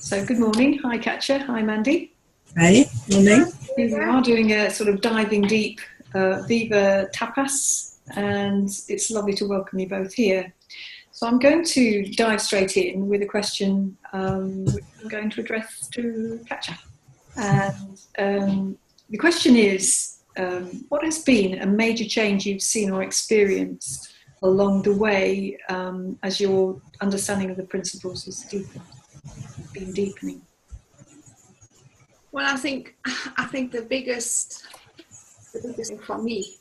So good morning. Hi, Katja. Hi, Mandy. Hey, morning. Here we are doing a sort of diving deep Viva Tapas, and it's lovely to welcome you both here. So I'm going to dive straight in with a question which I'm going to address to Katja. And the question is, what has been a major change you've seen or experienced along the way as your understanding of the principles has been deepening? Well, I think the biggest thing for me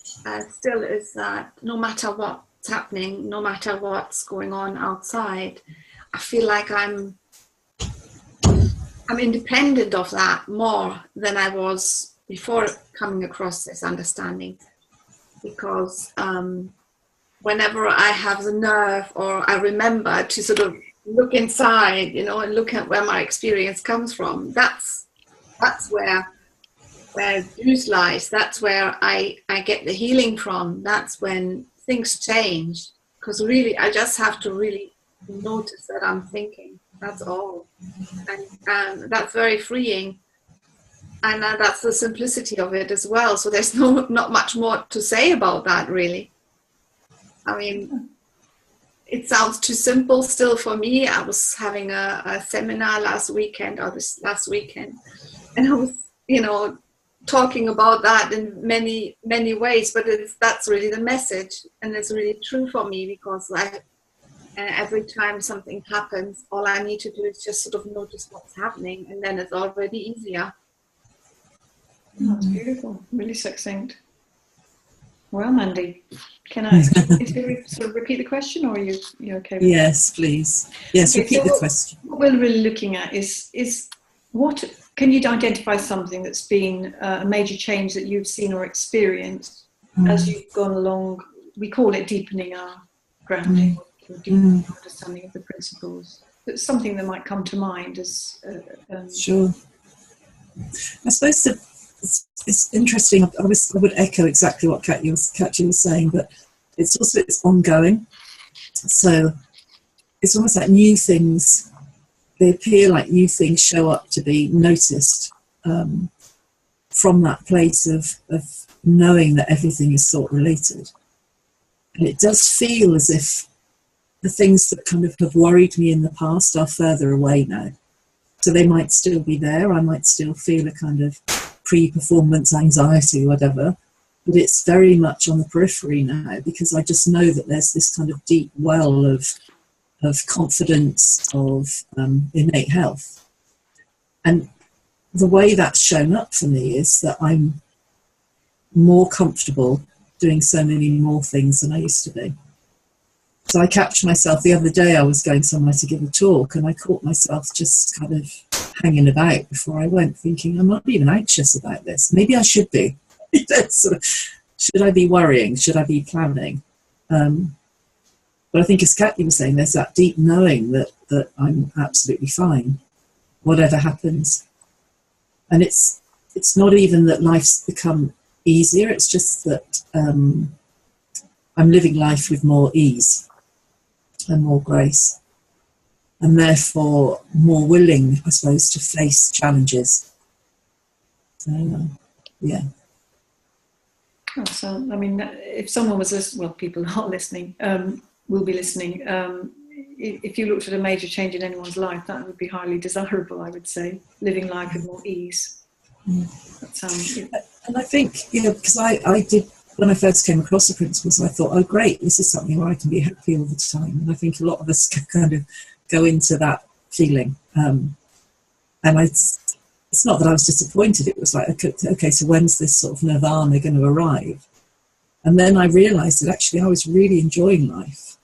still is that no matter what's happening, no matter what's going on outside, I feel like I'm independent of that more than I was before coming across this understanding. Because whenever I have the nerve or I remember to sort of look inside, and look at where my experience comes from, that's where juice lies. That's where I get the healing from. That's when things change. Because really, I just have to really notice that I'm thinking. That's all. And that's very freeing. And that's the simplicity of it as well. So there's not much more to say about that, really. I mean, it sounds too simple still for me. I was having a seminar last weekend, and I was, talking about that in many, many ways, but that's really the message, and it's really true for me, because every time something happens, all I need to do is just sort of notice what's happening, and then it's already easier. That's beautiful, really succinct. Well, Mandy, can I sort of repeat the question, or are you okay with Yes, please. Yes, okay, repeat the question. What we're really looking at is what, can you identify something that's been a major change that you've seen or experienced as you've gone along? We call it deepening our grounding, or deepening our understanding of the principles. It's something that might come to mind as... Sure. I suppose it's interesting. I would echo exactly what Katja was saying, but it's ongoing. So it's almost like new things. They appear like new things show up to be noticed from that place of knowing that everything is sort of related. And it does feel as if the things that kind of have worried me in the past are further away now. So they might still be there. I might still feel a kind of pre-performance anxiety, whatever, but it's very much on the periphery now, because I just know that there's this kind of deep well of confidence, of innate health. And the way that's shown up for me is that I'm more comfortable doing so many more things than I used to be. So I captured myself the other day. I was going somewhere to give a talk, and I caught myself just kind of hanging about before I went, thinking, I'm not even anxious about this. Maybe I should be. Should I be worrying? Should I be planning? But I think, as Katja was saying, there's that deep knowing that I'm absolutely fine, whatever happens. And it's not even that life's become easier. It's just that I'm living life with more ease and more grace, and therefore more willing, I suppose, to face challenges. So, yeah. So, I mean, if someone was listening, well, people are listening, will be listening. If you looked at a major change in anyone's life, that would be highly desirable, I would say, living life with more ease. That sounds... And I think, because I did, when I first came across the principles, I thought, oh, great, this is something where I can be happy all the time. And I think a lot of us kind of go into that feeling. And it's not that I was disappointed. It was like, okay, so when's this sort of nirvana going to arrive? And then I realised that actually I was really enjoying life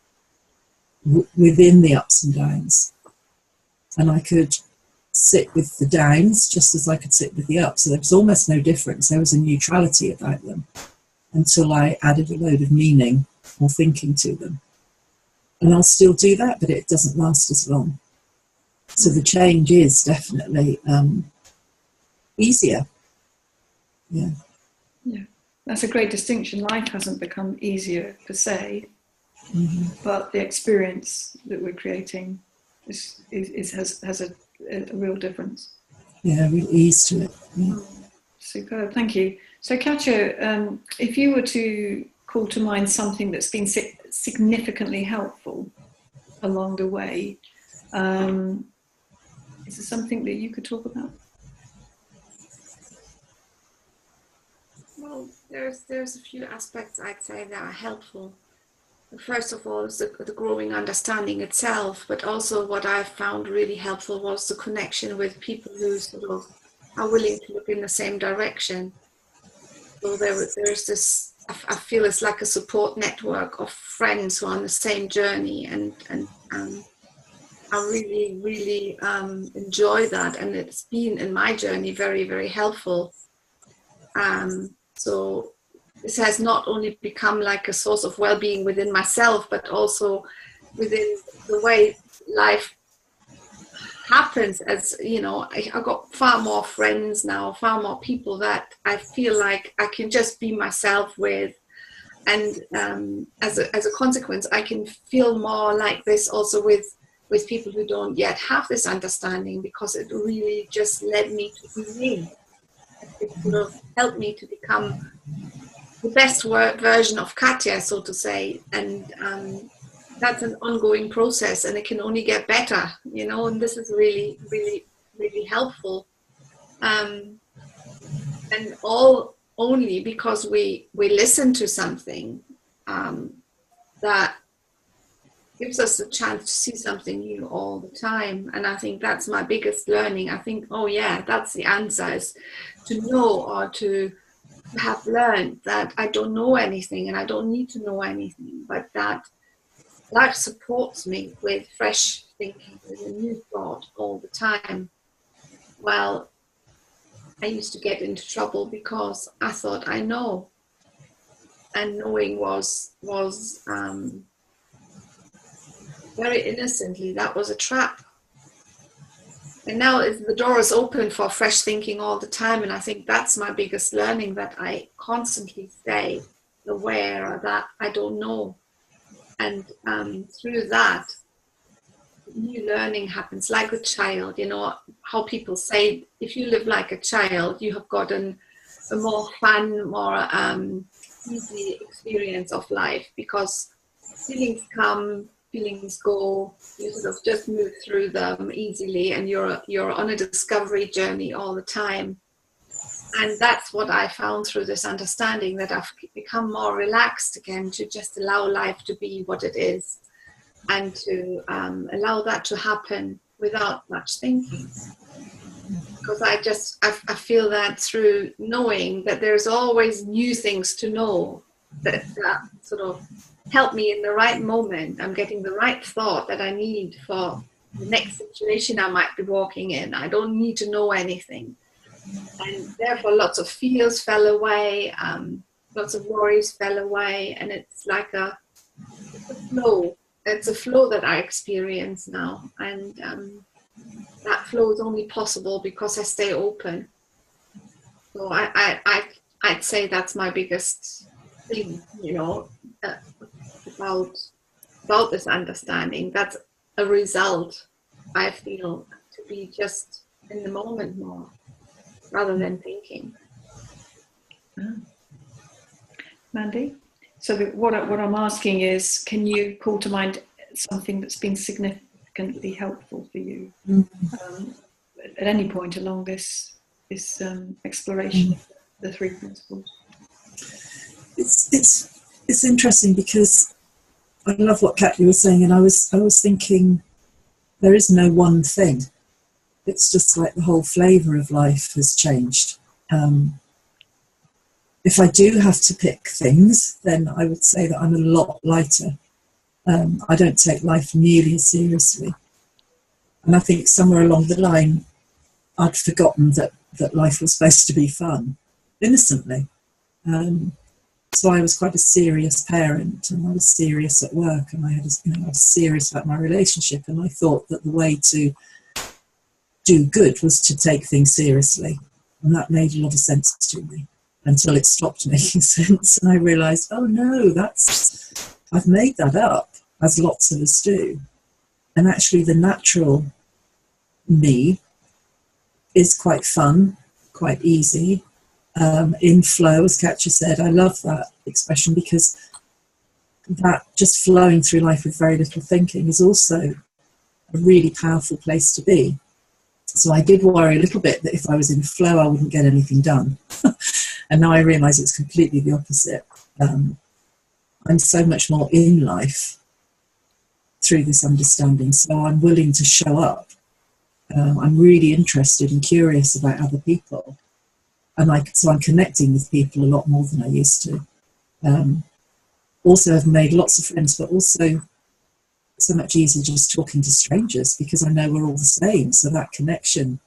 within the ups and downs. And I could sit with the downs just as I could sit with the ups. So there was almost no difference. There was a neutrality about them until I added a load of meaning or thinking to them. And I'll still do that, but it doesn't last as long. So the change is definitely easier. Yeah. Yeah, that's a great distinction. Life hasn't become easier per se, but the experience that we're creating has a real difference. Yeah, real ease to it. Yeah. Superb, thank you. So Katja, if you were to call to mind something that's been significantly helpful along the way, is there something that you could talk about? Well, there's a few aspects I'd say that are helpful. First of all, is the growing understanding itself, but also what I found really helpful was the connection with people who sort of are willing to look in the same direction. So there's this, I feel it's like a support network of friends who are on the same journey, and I really, really enjoy that, and it's been in my journey very, very helpful. So this has not only become like a source of well-being within myself, but also within the way life happens. As you know, I've got far more friends now, far more people that I feel like I can just be myself with. And as a consequence, I can feel more like this also with people who don't yet have this understanding, because it really just led me to be me. It sort of helped me to become the best version of Katja, so to say, and that's an ongoing process, and it can only get better, you know, and this is really, really, really helpful, and all only because we listen to something that gives us a chance to see something new all the time. And I think that's my biggest learning. I think, oh yeah, that's the answer, is to know, or to have learned that I don't know anything and I don't need to know anything, but that life supports me with fresh thinking, with a new thought all the time. Well, I used to get into trouble because I thought I know, and knowing was very innocently, that was a trap. And now the door is open for fresh thinking all the time, and I think that's my biggest learning, that I constantly stay aware that I don't know. And through that, new learning happens like a child. You know how people say, if you live like a child, you have got a more fun, more easy experience of life, because feelings come, feelings go, you sort of just move through them easily, and you're on a discovery journey all the time. And that's what I found through this understanding, that I've become more relaxed again, to just allow life to be what it is, and to allow that to happen without much thinking. Because I feel that through knowing that there's always new things to know, that sort of help me in the right moment. I'm getting the right thought that I need for the next situation I might be walking in. I don't need to know anything. And therefore lots of fears fell away, lots of worries fell away, and it's like it's a flow. It's a flow that I experience now, and that flow is only possible because I stay open. So I'd say that's my biggest thing, you know, about this understanding. That's a result, I feel, to be just in the moment more, rather than thinking. Mandy? So what I'm asking is, can you call to mind something that's been significantly helpful for you at any point along this exploration of the three principles? It's interesting, because I love what Katja was saying, and I was thinking, there is no one thing. It's just like the whole flavour of life has changed. If I do have to pick things, then I would say that I'm a lot lighter. I don't take life nearly as seriously. And I think somewhere along the line, I'd forgotten that life was supposed to be fun, innocently. So I was quite a serious parent, and I was serious at work, and I was serious about my relationship, and I thought that the way to do good was to take things seriously, and that made a lot of sense to me, until it stopped making sense, and I realised, oh no, I've made that up, as lots of us do. And actually the natural me is quite fun, quite easy, in flow, as Katja said. I love that expression, because that just flowing through life with very little thinking is also a really powerful place to be. So I did worry a little bit that if I was in flow, I wouldn't get anything done. And now I realise it's completely the opposite. I'm so much more in life through this understanding, so I'm willing to show up. I'm really interested and curious about other people, and so I'm connecting with people a lot more than I used to. Also, I've made lots of friends, but also so much easier just talking to strangers, because I know we're all the same. So that connection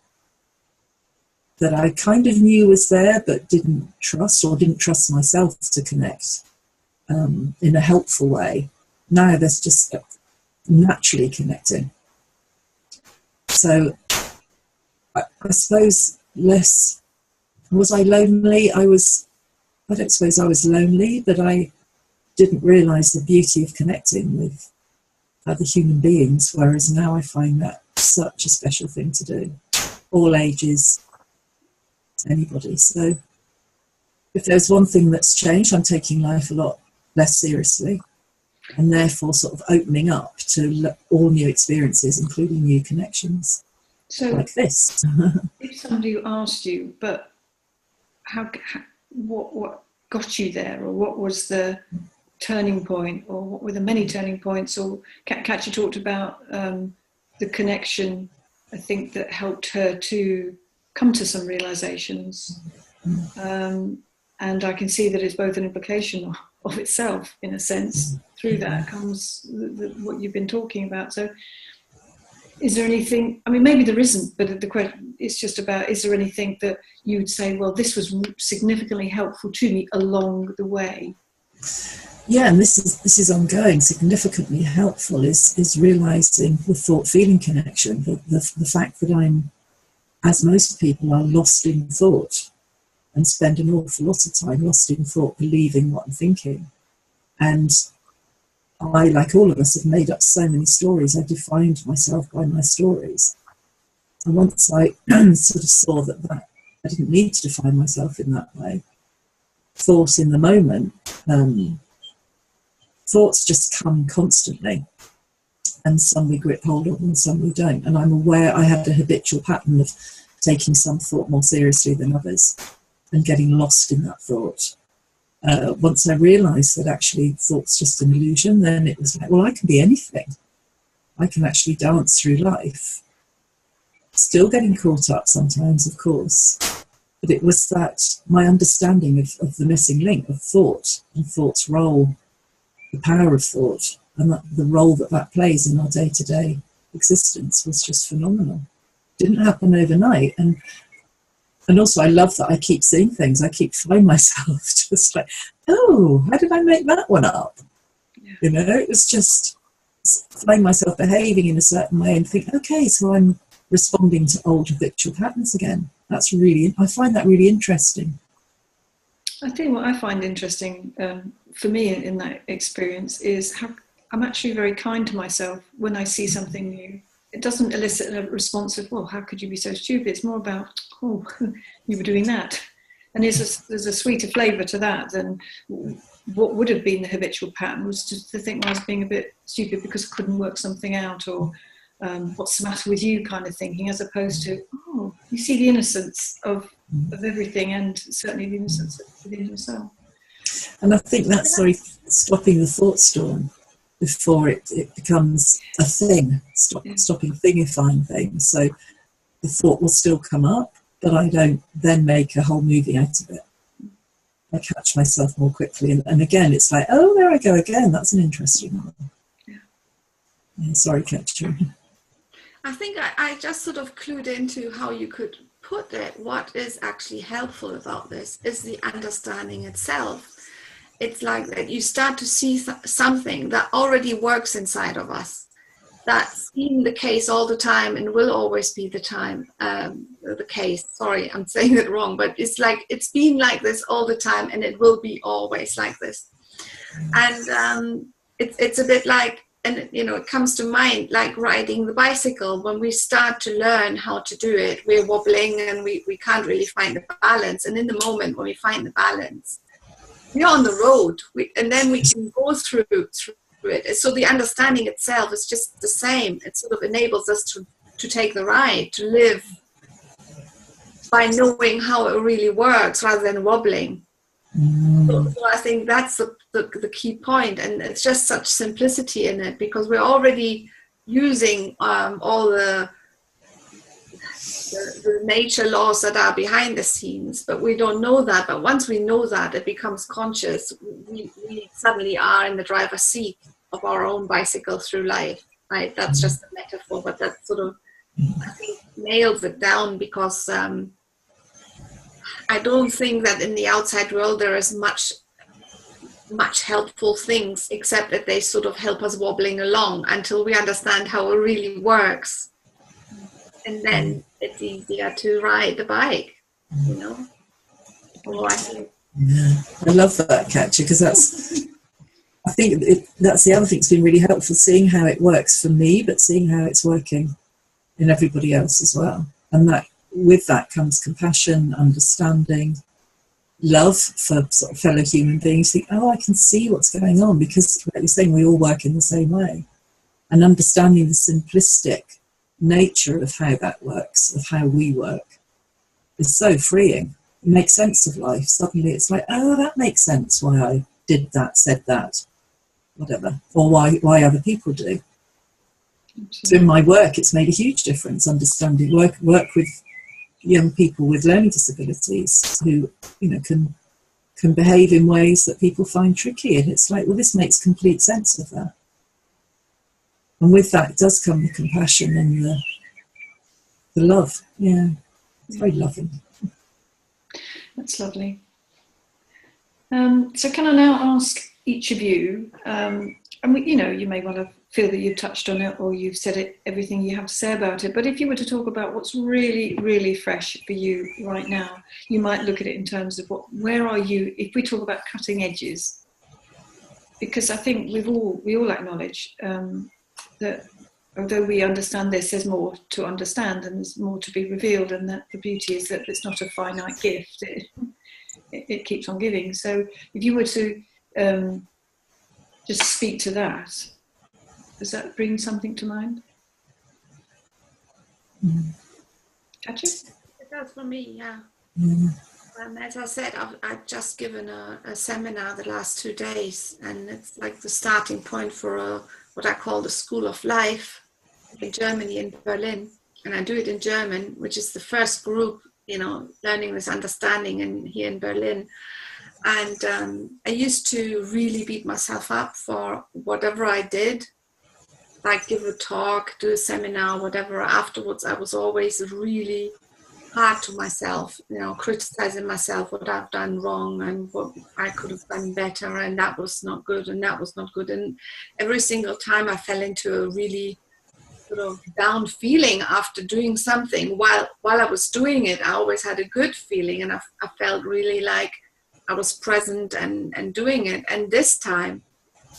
that I kind of knew was there but didn't trust myself to connect in a helpful way. Now there's just naturally connecting. So I suppose was I lonely? I don't suppose I was lonely, but I didn't realise the beauty of connecting with other human beings, whereas now I find that such a special thing to do. All ages, anybody. So if there's one thing that's changed, I'm taking life a lot less seriously, and therefore sort of opening up to all new experiences, including new connections, so like this. If somebody asked you, but what got you there, or what was the turning point, or what were the many turning points, or Katja talked about the connection, I think, that helped her to come to some realizations, and I can see that it's both an implication of itself, in a sense. Through that comes what you've been talking about. So is there anything, I mean, maybe there isn't, but the question is just about, is there anything that you would say, well, this was significantly helpful to me along the way? Yeah, and this is ongoing. Significantly helpful is realising the thought-feeling connection, the fact that I'm, as most people are, lost in thought, and spend an awful lot of time lost in thought, believing what I'm thinking. And I, like all of us, have made up so many stories. I defined myself by my stories. And once I sort of saw that I didn't need to define myself in that way, thought in the moment, thoughts just come constantly, and some we grip hold of and some we don't. And I'm aware I had a habitual pattern of taking some thought more seriously than others and getting lost in that thought. Once I realised that actually thought's just an illusion, then it was like, well, I can be anything. I can actually dance through life. Still getting caught up sometimes, of course. But it was that my understanding of the missing link of thought and thought's role, the power of thought, and the role that plays in our day-to-day existence was just phenomenal. Didn't happen overnight. And also I love that I keep seeing things. I keep finding myself just like, oh, how did I make that one up? Yeah. You know, it was just finding myself behaving in a certain way and think, okay, so I'm responding to old habitual patterns again. I find that really interesting. I think what I find interesting for me in that experience is how I'm actually very kind to myself when I see something new. It doesn't elicit a response of, well, how could you be so stupid? It's more about, oh, you were doing that. And there's a sweeter flavour to that than what would have been the habitual pattern, was just to think, well, I was being a bit stupid because I couldn't work something out, or what's the matter with you kind of thinking, as opposed to, oh, you see the innocence of everything, and certainly the innocence within yourself. And I think that's stopping the thought storm before it becomes a thing, stopping thingifying things. So the thought will still come up, but I don't then make a whole movie out of it. I catch myself more quickly. And again, it's like, oh, there I go again. That's an interesting one. Yeah, sorry, Katja. I think I just sort of clued into how you could put it. What is actually helpful about this is the understanding itself. It's like that you start to see something that already works inside of us. That's been the case all the time and will always be the case. Sorry, I'm saying it wrong, but it's like it's been like this all the time, and it will be always like this. And it's a bit like and you know, it comes to mind like riding the bicycle. When we start to learn how to do it, we're wobbling and we can't really find the balance. And in the moment when we find the balance, we're on the road, and then we can go through it. So the understanding itself is just the same. It sort of enables us to take the ride, to live by knowing how it really works rather than wobbling. So I think that's the key point, and it's just such simplicity in it, because we're already using all the nature laws that are behind the scenes, but we don't know that. But once we know that, it becomes conscious. We suddenly are in the driver's seat of our own bicycle through life. Right? That's just a metaphor, but that sort of, I think, nails it down, because I don't think that in the outside world there is much helpful things, except that they sort of help us wobbling along until we understand how it really works. And then it's easier to ride the bike, you know. Or I think. Yeah, I love that, Katja, because I think that's the other thing that's been really helpful, seeing how it works for me, but seeing how it's working in everybody else as well. And that with that comes compassion, understanding, love for sort of fellow human beings. Think, oh, I can see what's going on, because like you're saying, we all work in the same way. And understanding the simplistic nature of how that works, of how we work, is so freeing. It makes sense of life. Suddenly it's like, oh, that makes sense why I did that, said that, whatever, or why other people do. So in my work, it's made a huge difference, understanding, work with young people with learning disabilities who, you know, can behave in ways that people find tricky, and it's like, well, this makes complete sense of that. And with that does come the compassion and the love. Yeah, it's very loving. That's lovely. So can I now ask each of you, and you know, you may well have feel that you've touched on it, or you've said it, everything you have to say about it, but if you were to talk about what's really, really fresh for you right now, you might look at it in terms of where are you, if we talk about cutting edges, because I think we all acknowledge that although we understand this, there's more to understand and there's more to be revealed, and that the beauty is that it's not a finite gift, it keeps on giving. So if you were to just speak to that, does that bring something to mind? Katja? It does for me, yeah. Mm. As I said, I've just given a seminar the last 2 days, and it's like the starting point for what I call the School of Life in Germany, in Berlin. And I do it in German, which is the first group, you know, learning this understanding here in Berlin. And I used to really beat myself up for whatever I did, like give a talk, do a seminar, whatever. Afterwards, I was always really hard to myself, you know, criticizing myself, what I've done wrong and what I could have done better, and that was not good, and that was not good. And every single time I fell into a really sort of down feeling after doing something. While I was doing it, I always had a good feeling, and I felt really like I was present and doing it. And this time,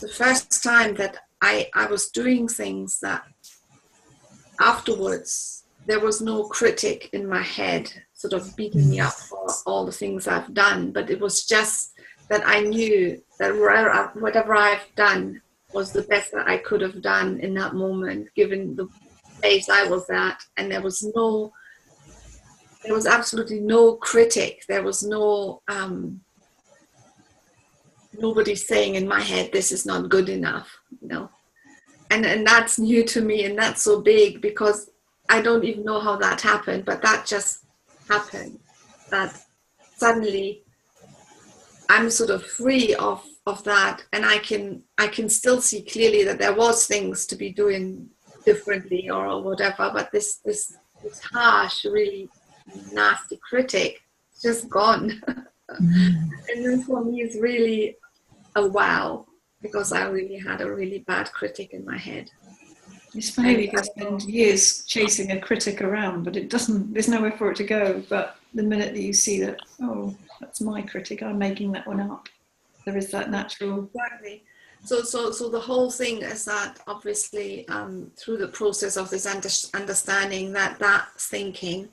the first time that I was doing things that afterwards there was no critic in my head sort of beating me up for all the things I've done, but it was just that I knew that whatever I've done was the best that I could have done in that moment, given the place I was at. And there was absolutely no critic. There was no nobody saying in my head, this is not good enough, you know. And that's new to me, and that's so big, because I don't even know how that happened, but that just happened. That suddenly I'm sort of free of that, and I can still see clearly that there was things to be doing differently or whatever, but this harsh, really nasty critic is just gone. And then for me it's really a wow, because I really had a really bad critic in my head. It's funny, we can spend years chasing a critic around, but there's nowhere for it to go. But the minute that you see that, oh, that's my critic, I'm making that one up, there is that natural. Exactly. So the whole thing is that obviously through the process of this understanding that thinking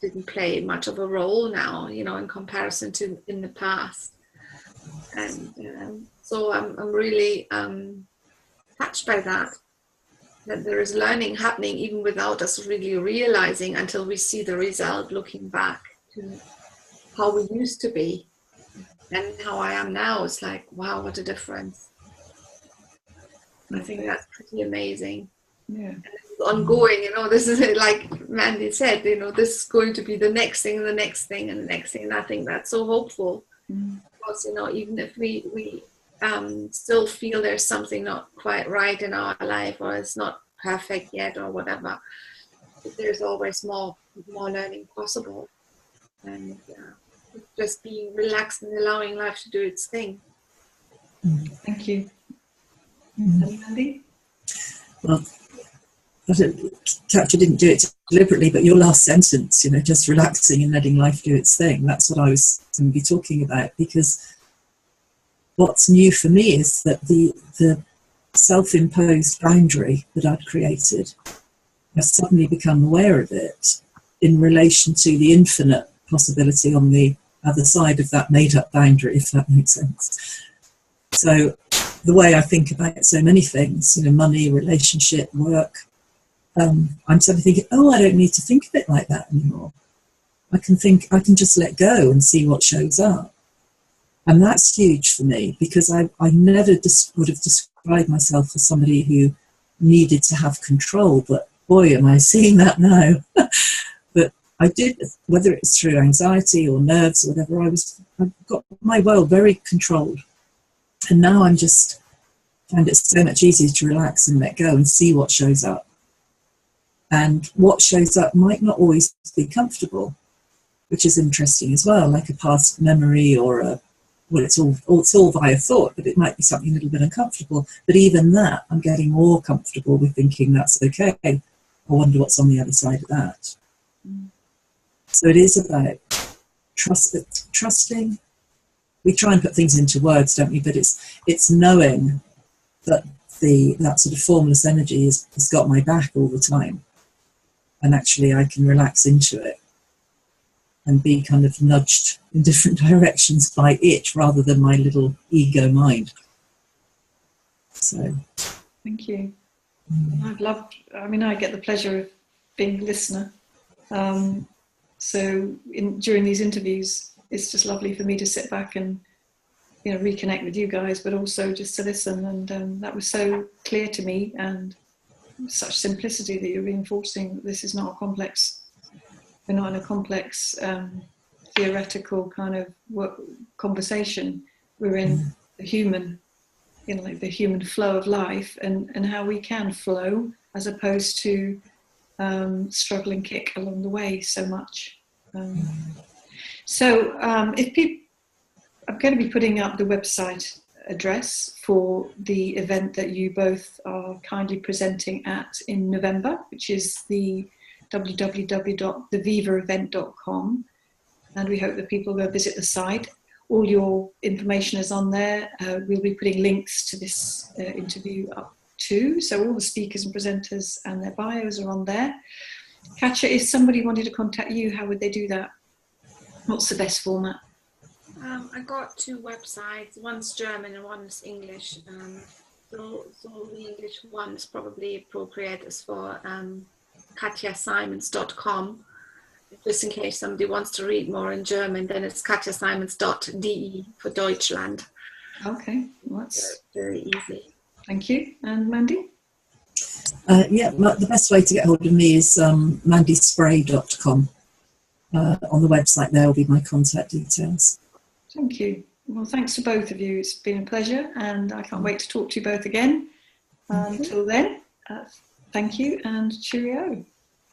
didn't play much of a role now, you know, in comparison to in the past. And so I'm really touched by that there is learning happening even without us really realizing until we see the result, looking back to how we used to be. And how I am now, it's like, wow, what a difference. I think that's pretty amazing. Yeah. And it's ongoing, you know, this is like Mandy said, you know, this is going to be the next thing, and the next thing, and the next thing. And I think that's so hopeful. Because, you know, even if we still feel there's something not quite right in our life, or it's not perfect yet, or whatever, there's always more learning possible. And just being relaxed and allowing life to do its thing. Thank you. And Mandy? Well, Katja didn't do it deliberately, but your last sentence, you know, just relaxing and letting life do its thing, that's what I was going to be talking about, because what's new for me is that the self-imposed boundary that I'd created, I've suddenly become aware of it in relation to the infinite possibility on the other side of that made-up boundary, if that makes sense. So the way I think about so many things, you know, money, relationship, work, I'm suddenly thinking, oh, I don't need to think of it like that anymore. I can just let go and see what shows up. And that's huge for me, because I never would have described myself as somebody who needed to have control, but boy, am I seeing that now. But I did, whether it's through anxiety or nerves or whatever, I got my world very controlled. And now I'm just find it so much easier to relax and let go and see what shows up. And what shows up might not always be comfortable, which is interesting as well, like a past memory or it's all via thought, but it might be something a little bit uncomfortable. But even that, I'm getting more comfortable with thinking that's okay. I wonder what's on the other side of that. So it is about trusting. We try and put things into words, don't we? But it's knowing that that sort of formless energy has got my back all the time. And actually I can relax into it and be kind of nudged in different directions by it rather than my little ego mind. So. Thank you. I get the pleasure of being a listener. So during these interviews, it's just lovely for me to sit back and, you know, reconnect with you guys, but also just to listen. And that was so clear to me, and such simplicity that you're reinforcing. This is not a complex. We're not in a complex theoretical kind of conversation. We're in the human, you know, like the human flow of life, and how we can flow as opposed to struggle and kick along the way so much. I'm going to be putting up the website address for the event that you both are kindly presenting at in November, which is the www.thevivaevent.com, and we hope that people will visit the site. All your information is on there. We'll be putting links to this interview up too, so all the speakers and presenters and their bios are on there. Katja, if somebody wanted to contact you, how would they do that? What's the best format? I got two websites, one's German and one's English. So the English one is probably appropriate as for katjasimons.com. Just in case somebody wants to read more in German, then it's katjasimons.de for Deutschland. Okay, well, that's very easy. Thank you. And Mandy? The best way to get hold of me is mandyspray.com. On the website there will be my contact details. Thank you. Well, thanks to both of you. It's been a pleasure, and I can't wait to talk to you both again. Until then, thank you and cheerio.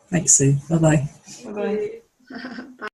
Thanks, Sue. Bye-bye. Bye-bye. Bye.